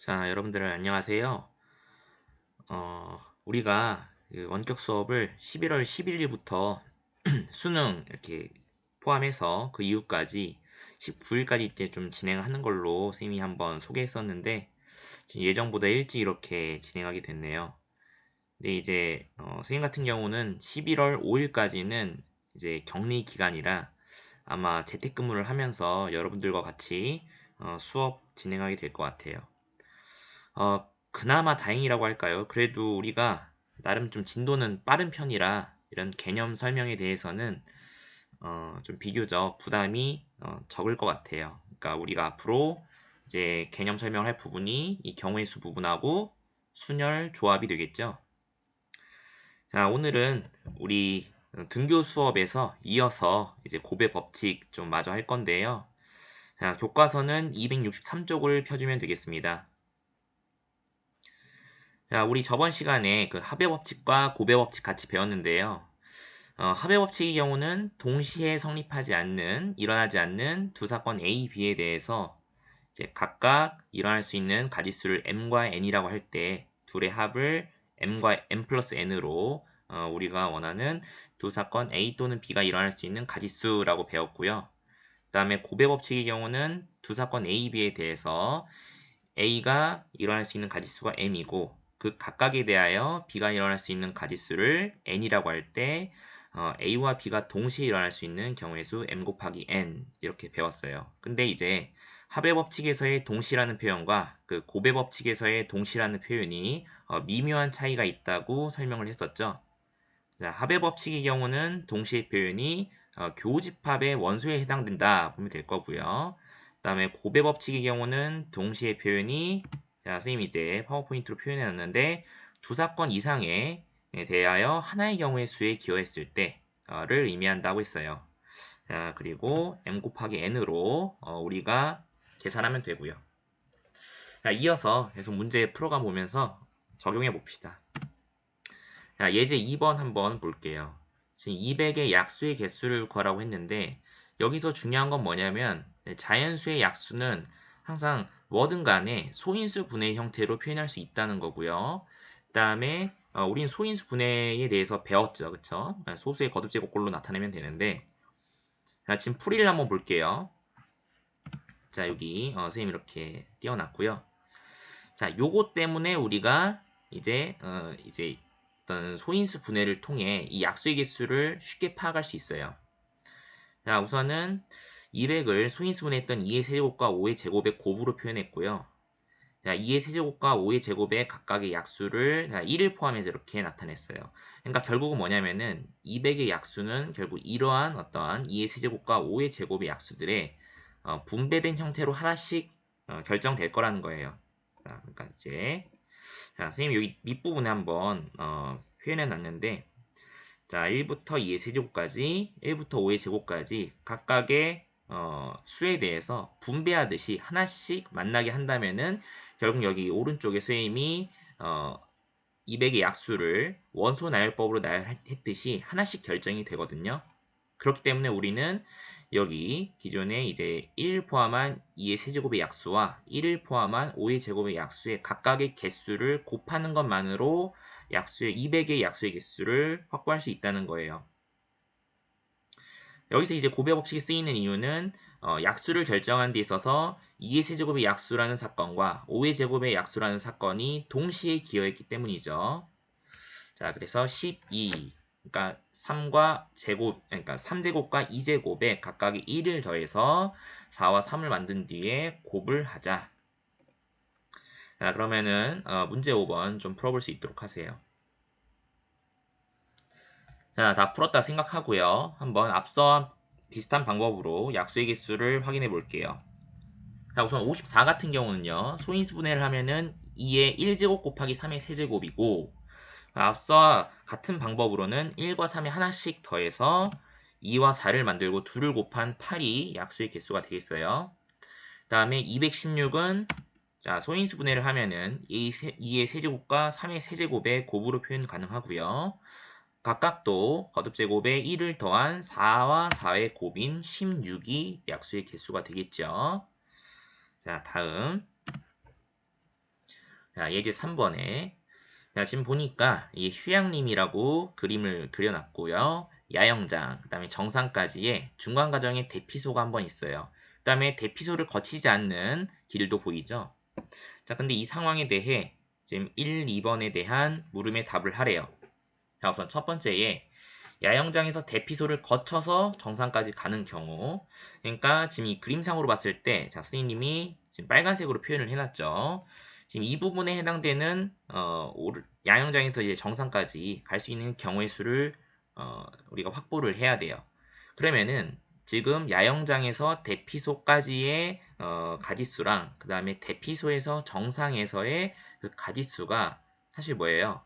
자, 여러분들 안녕하세요. 우리가 그 원격 수업을 11월 11일부터 수능 이렇게 포함해서 그 이후까지 19일까지 이제 좀 진행하는 걸로 쌤이 한번 소개했었는데 예정보다 일찍 이렇게 진행하게 됐네요. 근데 이제 선생님 같은 경우는 11월 5일까지는 이제 격리 기간이라 아마 재택근무를 하면서 여러분들과 같이 수업 진행하게 될 것 같아요. 그나마 다행이라고 할까요? 그래도 우리가 나름 좀 진도는 빠른 편이라 이런 개념 설명에 대해서는 좀 비교적 부담이 적을 것 같아요. 그러니까 우리가 앞으로 이제 개념 설명할 부분이 이 경우의 수 부분하고 순열 조합이 되겠죠. 자, 오늘은 우리 등교 수업에서 이어서 이제 고배 법칙 좀 마저 할 건데요. 자, 교과서는 263쪽을 펴주면 되겠습니다. 자, 우리 저번 시간에 그 합의 법칙과 고배 법칙 같이 배웠는데요. 합의 법칙의 경우는 동시에 성립하지 않는, 일어나지 않는 두 사건 A, B에 대해서 이제 각각 일어날 수 있는 가짓수를 m과 n이라고 할 때 둘의 합을 m과 n 플러스 n으로 우리가 원하는 두 사건 A 또는 B가 일어날 수 있는 가짓수라고 배웠고요. 그 다음에 고배 법칙의 경우는 두 사건 A, B에 대해서 A가 일어날 수 있는 가짓수가 m이고 그 각각에 대하여 B가 일어날 수 있는 가짓수를 n이라고 할 때 A와 B가 동시에 일어날 수 있는 경우의 수 m 곱하기 n 이렇게 배웠어요. 근데 이제 합의 법칙에서의 동시라는 표현과 그 고배 법칙에서의 동시라는 표현이 미묘한 차이가 있다고 설명을 했었죠. 자, 합의 법칙의 경우는 동시의 표현이 교집합의 원소에 해당된다 보면 될 거고요. 그 다음에 고배 법칙의 경우는 동시의 표현이 자, 선생님이 이제 파워포인트로 표현해 놨는데 두 사건 이상에 대하여 하나의 경우의 수에 기여했을 때를 의미한다고 했어요. 자, 그리고 m 곱하기 n으로 우리가 계산하면 되고요. 자, 이어서 계속 문제 풀어가 보면서 적용해 봅시다. 자, 예제 2번 한번 볼게요. 지금 200의 약수의 개수를 구하라고 했는데 여기서 중요한 건 뭐냐면 자연수의 약수는 항상 뭐든 간에 소인수 분해 형태로 표현할 수 있다는 거고요. 그 다음에 우린 소인수 분해에 대해서 배웠죠. 그쵸? 소수의 거듭제곱꼴로 나타내면 되는데 자, 지금 풀이를 한번 볼게요. 자, 여기 선생님 이렇게 띄워놨고요. 자, 요거 때문에 우리가 이제 어떤 소인수 분해를 통해 이 약수의 개수를 쉽게 파악할 수 있어요. 자, 우선은 200을 소인수 분해했던 2의 세제곱과 5의 제곱의 곱으로 표현했고요. 자, 2의 세제곱과 5의 제곱의 각각의 약수를 1을 포함해서 이렇게 나타냈어요. 그러니까 결국은 뭐냐면은 200의 약수는 결국 이러한 어떠한 2의 세제곱과 5의 제곱의 약수들의 분배된 형태로 하나씩 결정될 거라는 거예요. 자, 그러니까 이제 자, 선생님 여기 밑부분에 한번 표현해 놨는데 자, 1부터 2의 세제곱까지 1부터 5의 제곱까지 각각의 수에 대해서 분배하듯이 하나씩 만나게 한다면은 결국 여기 오른쪽에 선생님이 200의 약수를 원소 나열법으로 나열했듯이 하나씩 결정이 되거든요. 그렇기 때문에 우리는 여기 기존에 이제 1을 포함한 2의 세제곱의 약수와 1을 포함한 5의 제곱의 약수의 각각의 개수를 곱하는 것만으로 약수의 200의 약수의 개수를 확보할 수 있다는 거예요. 여기서 이제 고배 법칙이 쓰이는 이유는 약수를 결정하는 데 있어서 2의 세제곱의 약수라는 사건과 5의 제곱의 약수라는 사건이 동시에 기여했기 때문이죠. 자, 그래서 12 그러니까 3과 제곱 그러니까 3제곱과 2제곱에 각각의 1을 더해서 4와 3을 만든 뒤에 곱을 하자. 자, 그러면은 문제 5번 좀 풀어볼 수 있도록 하세요. 자, 다 풀었다 생각하고요. 한번 앞서 비슷한 방법으로 약수의 개수를 확인해 볼게요. 자, 우선 54 같은 경우는요. 소인수 분해를 하면은 2의 1제곱 곱하기 3의 세제곱이고 앞서 같은 방법으로는 1과 3에 하나씩 더해서 2와 4를 만들고 2를 곱한 8이 약수의 개수가 되겠어요. 그 다음에 216은 자, 소인수 분해를 하면은 2의 세제곱과 3의 세제곱의 곱으로 표현 가능하고요. 각각도 거듭제곱에 1을 더한 4와 4의 곱인 16이 약수의 개수가 되겠죠. 자, 다음 자, 예제 3번에 자, 지금 보니까 이 휴양림이라고 그림을 그려놨고요. 야영장, 그 다음에 정상까지의 중간 과정에 대피소가 한번 있어요. 그 다음에 대피소를 거치지 않는 길도 보이죠? 자, 근데 이 상황에 대해 지금 1, 2번에 대한 물음에 답을 하래요. 자, 우선 첫 번째에 야영장에서 대피소를 거쳐서 정상까지 가는 경우, 그러니까 지금 이 그림상으로 봤을 때, 자, 스님이 지금 빨간색으로 표현을 해놨죠. 지금 이 부분에 해당되는 야영장에서 이제 정상까지 갈 수 있는 경우의 수를 우리가 확보를 해야 돼요. 그러면은 지금 야영장에서 대피소까지의 가짓수랑 그 다음에 대피소에서 정상에서의 그 가짓수가 사실 뭐예요?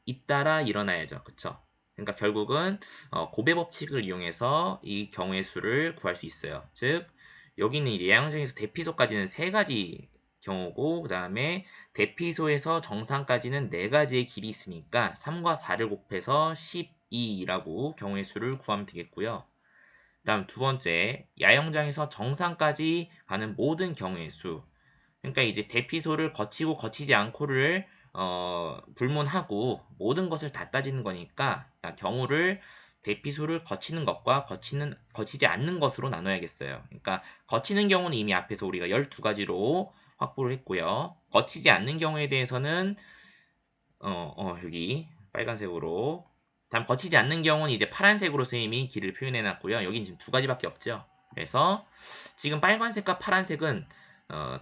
잇따라 일어나야죠. 그쵸? 그러니까 결국은 고배 법칙을 이용해서 이 경우의 수를 구할 수 있어요. 즉 여기는 이제 야영장에서 대피소까지는 세 가지 경우고 그 다음에 대피소에서 정상까지는 네 가지의 길이 있으니까 3과 4를 곱해서 12라고 경우의 수를 구하면 되겠고요. 다음 두 번째, 야영장에서 정상까지 가는 모든 경우의 수. 그러니까 이제 대피소를 거치고 거치지 않고를 불문하고 모든 것을 다 따지는 거니까 경우를 대피소를 거치는 것과 거치지 않는 것으로 나눠야겠어요. 그러니까 거치는 경우는 이미 앞에서 우리가 12가지로 확보를 했고요. 거치지 않는 경우에 대해서는 여기 빨간색으로 다음 거치지 않는 경우는 이제 파란색으로 선생님이 길을 표현해 놨고요. 여긴 지금 두 가지밖에 없죠. 그래서 지금 빨간색과 파란색은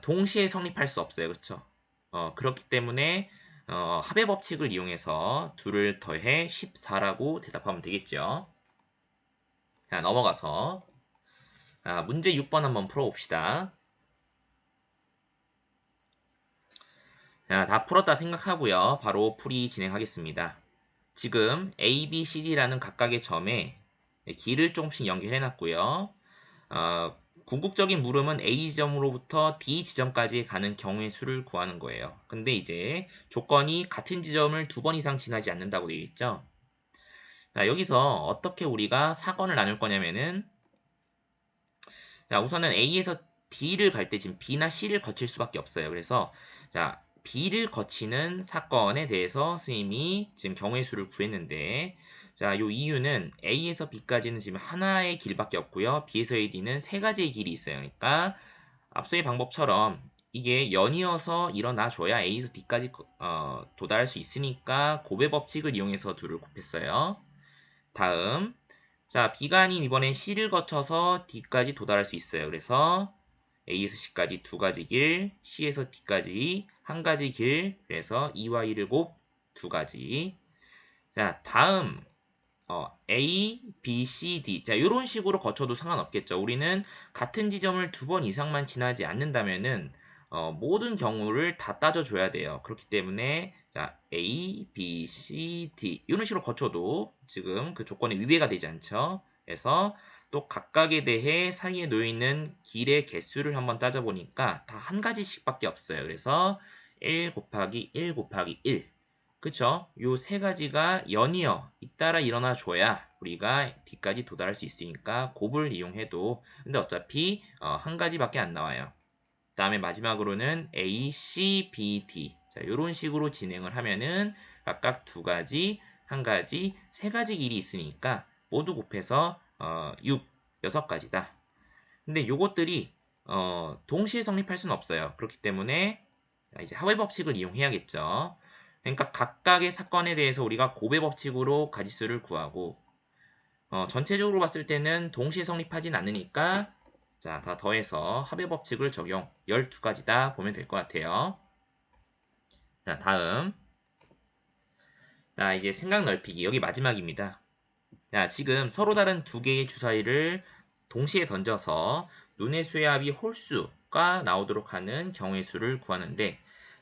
동시에 성립할 수 없어요. 그렇죠? 그렇기 때문에 합의 법칙을 이용해서 둘을 더해 14라고 대답하면 되겠죠. 자, 넘어가서 문제 6번 한번 풀어봅시다. 자, 다 풀었다 생각하고요. 바로 풀이 진행하겠습니다. 지금 A, B, C, D라는 각각의 점에 길을 조금씩 연결해 놨고요. 궁극적인 물음은 A 지점으로부터 B 지점까지 가는 경우의 수를 구하는 거예요. 근데 이제 조건이 같은 지점을 2번 이상 지나지 않는다고 되어 있죠. 자, 여기서 어떻게 우리가 사건을 나눌 거냐면은 자, 우선은 A에서 D를 갈 때 지금 B나 C를 거칠 수밖에 없어요. 그래서 자, B를 거치는 사건에 대해서 선생님이 지금 경우의 수를 구했는데 자, 요 이유는 A에서 B까지는 지금 하나의 길밖에 없고요. B에서 D는 세 가지의 길이 있어요. 그러니까 앞서의 방법처럼 이게 연이어서 일어나 줘야 A에서 D까지 도달할 수 있으니까 고배 법칙을 이용해서 둘을 곱했어요. 다음 자, B가 아닌 이번엔 C를 거쳐서 D까지 도달할 수 있어요. 그래서 A에서 C까지 두 가지 길, C에서 D까지 한 가지 길, 그래서 2와 2를 곱 두 가지. 자, 다음 A, B, C, D. 자, 이런 식으로 거쳐도 상관없겠죠. 우리는 같은 지점을 2번 이상만 지나지 않는다면은 모든 경우를 다 따져줘야 돼요. 그렇기 때문에 자, A, B, C, D 이런 식으로 거쳐도 지금 그 조건에 위배가 되지 않죠. 그래서 또 각각에 대해 사이에 놓여 있는 길의 개수를 한번 따져보니까 다 한 가지씩밖에 없어요. 그래서 1 곱하기 1 곱하기 1. 그쵸? 요 세 가지가 연이어 잇따라 일어나 줘야 우리가 D까지 도달할 수 있으니까 곱을 이용해도 근데 어차피 한 가지밖에 안 나와요. 다음에 마지막으로는 A, C, B, D 자, 요런 식으로 진행을 하면은 각각 두 가지, 한 가지, 세 가지 길이 있으니까 모두 곱해서 6, 6가지다. 근데 요것들이 동시에 성립할 수는 없어요. 그렇기 때문에 이제 하회 법칙을 이용해야겠죠. 그러니까 각각의 사건에 대해서 우리가 고배 법칙으로 가짓수를 구하고 전체적으로 봤을 때는 동시에 성립하진 않으니까 자, 다 더해서 합의 법칙을 적용 12가지다 보면 될 것 같아요. 자, 다음 자, 이제 생각 넓히기 여기 마지막입니다. 자, 지금 서로 다른 두 개의 주사위를 동시에 던져서 눈의 수의 합이 홀수가 나오도록 하는 경우의 수를 구하는데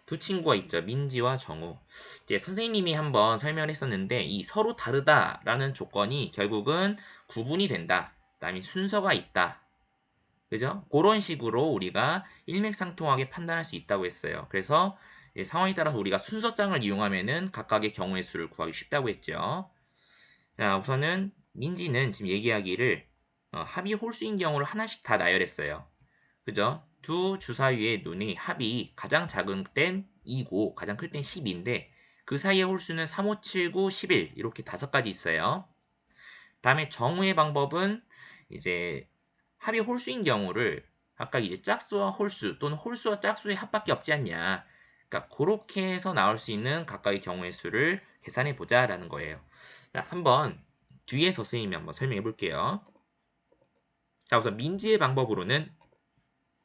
두 친구가 있죠. 민지와 정우. 이제 선생님이 한번 설명을 했었는데 이 서로 다르다라는 조건이 결국은 구분이 된다. 그다음에 순서가 있다. 그죠? 그런 식으로 우리가 일맥상통하게 판단할 수 있다고 했어요. 그래서 상황에 따라서 우리가 순서쌍을 이용하면은 각각의 경우의 수를 구하기 쉽다고 했죠. 자, 우선은 민지는 지금 얘기하기를 합이 홀수인 경우를 하나씩 다 나열했어요. 그죠? 두 주사위의 눈이 합이 가장 작은 땐 2고 가장 클 땐 12인데 그 사이의 홀수는 3, 5, 7, 9, 11 이렇게 5가지 있어요. 다음에 정우의 방법은 이제 합이 홀수인 경우를 아까 이제 짝수와 홀수 또는 홀수와 짝수의 합밖에 없지 않냐. 그러니까 그렇게 해서 나올 수 있는 각각의 경우의 수를 계산해 보자라는 거예요. 자, 한번 뒤에서 선생님이 한번 설명해 볼게요. 자, 우선 민지의 방법으로는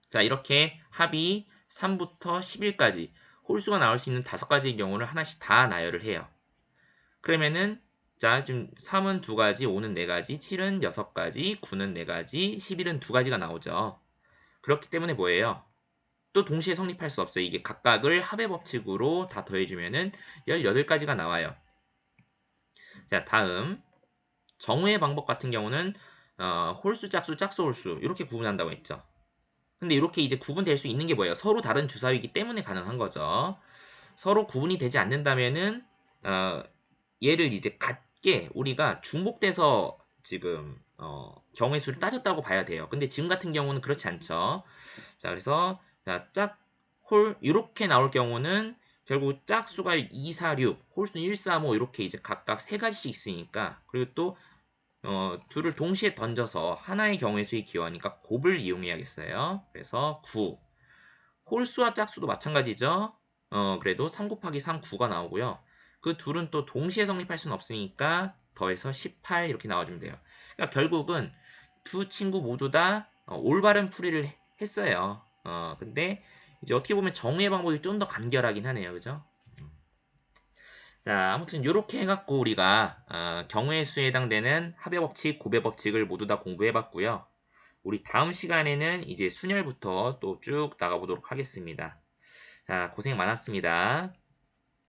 자, 이렇게 합이 3부터 11까지 홀수가 나올 수 있는 5가지의 경우를 하나씩 다 나열을 해요. 그러면은 자, 지금 3은 2가지, 5는 4가지, 7은 6가지, 9는 4가지, 11은 2가지가 나오죠. 그렇기 때문에 뭐예요? 또 동시에 성립할 수 없어요. 이게 각각을 합의 법칙으로 다 더해주면은 18가지가 나와요. 자, 다음 정우의 방법 같은 경우는 홀수, 짝수, 짝수, 홀수 이렇게 구분한다고 했죠. 근데 이렇게 이제 구분될 수 있는 게 뭐예요? 서로 다른 주사위이기 때문에 가능한 거죠. 서로 구분이 되지 않는다면은 얘를 이제 같게 우리가 중복돼서 지금 경우의 수를 따졌다고 봐야 돼요. 근데 지금 같은 경우는 그렇지 않죠. 자, 그래서 짝, 홀 이렇게 나올 경우는 결국 짝수가 2, 4, 6, 홀수는 1, 3, 5 이렇게 이제 각각 3가지씩 있으니까 그리고 또 둘을 동시에 던져서 하나의 경우의 수에 기여하니까 곱을 이용해야겠어요. 그래서 9. 홀수와 짝수도 마찬가지죠. 그래도 3 곱하기 3, 9가 나오고요. 그 둘은 또 동시에 성립할 수는 없으니까 더해서 18 이렇게 나와주면 돼요. 그러니까 결국은 두 친구 모두 다 올바른 풀이를 했어요. 근데 이제 어떻게 보면 정의 방법이 좀 더 간결하긴 하네요. 그죠? 자, 아무튼 이렇게 해갖고 우리가 경우의 수에 해당되는 합의 법칙, 곱의 법칙을 모두 다 공부해봤고요. 우리 다음 시간에는 이제 순열부터 또 쭉 나가보도록 하겠습니다. 자, 고생 많았습니다.